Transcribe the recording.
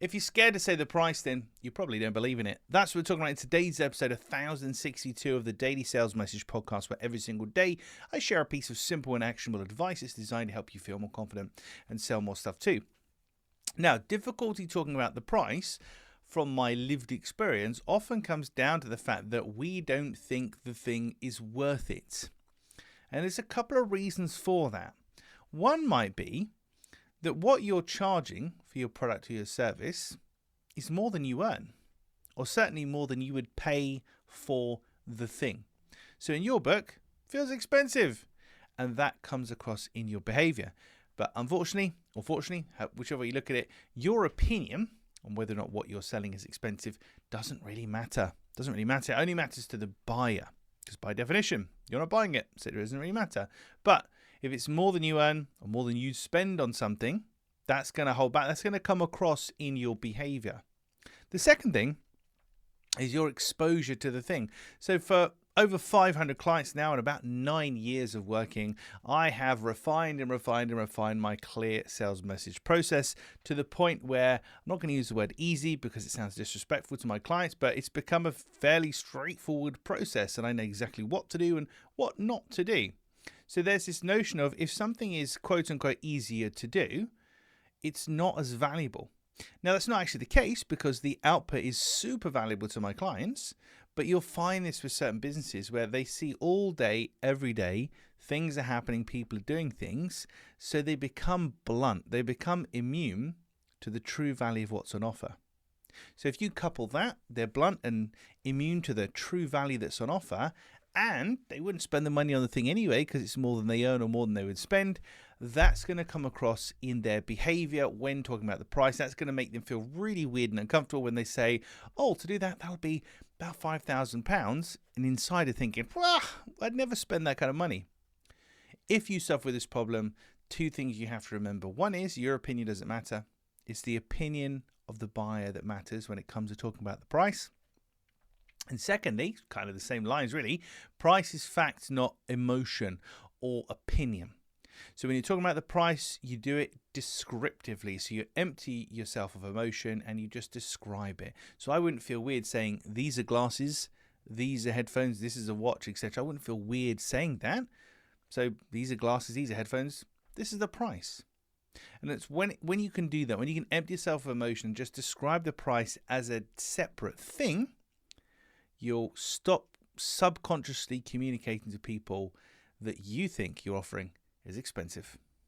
If you're scared to say the price, then you probably don't believe in it. That's what we're talking about in today's episode 1062 of the Daily Sales Message podcast, where every single day I share a piece of simple and actionable advice that's designed to help you feel more confident and sell more stuff too. Now, difficulty talking about the price from my lived experience often comes down to the fact that we don't think the thing is worth it. And there's a couple of reasons for that. One might be that what you're charging for your product or your service is more than you earn, or certainly more than you would pay for the thing. So in your book, it feels expensive, and that comes across in your behavior. But unfortunately, or fortunately, whichever way you look at it, your opinion on whether or not what you're selling is expensive doesn't really matter. It only matters to the buyer, because by definition, you're not buying it, so it doesn't really matter. But if it's more than you earn or more than you spend on something, that's going to hold back. That's going to come across in your behavior. The second thing is your exposure to the thing. So for over 500 clients now and about 9 years of working, I have refined my clear sales message process to the point where I'm not going to use the word easy because it sounds disrespectful to my clients, but it's become a fairly straightforward process and I know exactly what to do and what not to do. So there's this notion of if something is quote unquote easier to do, it's not as valuable. Now that's not actually the case because the output is super valuable to my clients, but you'll find this with certain businesses where they see all day, every day, things are happening, people are doing things, so they become blunt, they become immune to the true value of what's on offer. So if you couple that, they're blunt and immune to the true value that's on offer, and they wouldn't spend the money on the thing anyway because it's more than they earn or more than they would spend, that's going to come across in their behavior when talking about the price. That's going to make them feel really weird and uncomfortable when they say, oh, to do that, that'll be about £5,000. And inside are thinking, I'd never spend that kind of money. If you suffer with this problem, two things you have to remember. One is your opinion doesn't matter. It's the opinion of the buyer that matters when it comes to talking about the price. And secondly, kind of the same lines really, price is fact, not emotion or opinion. So when you're talking about the price, you do it descriptively. So you empty yourself of emotion and you just describe it. So I wouldn't feel weird saying these are glasses, these are headphones, this is a watch, etc. I wouldn't feel weird saying that. So these are glasses, these are headphones, this is the price. And it's when you can do that, when you can empty yourself of emotion and just describe the price as a separate thing, you'll stop subconsciously communicating to people that you think you're offering is expensive.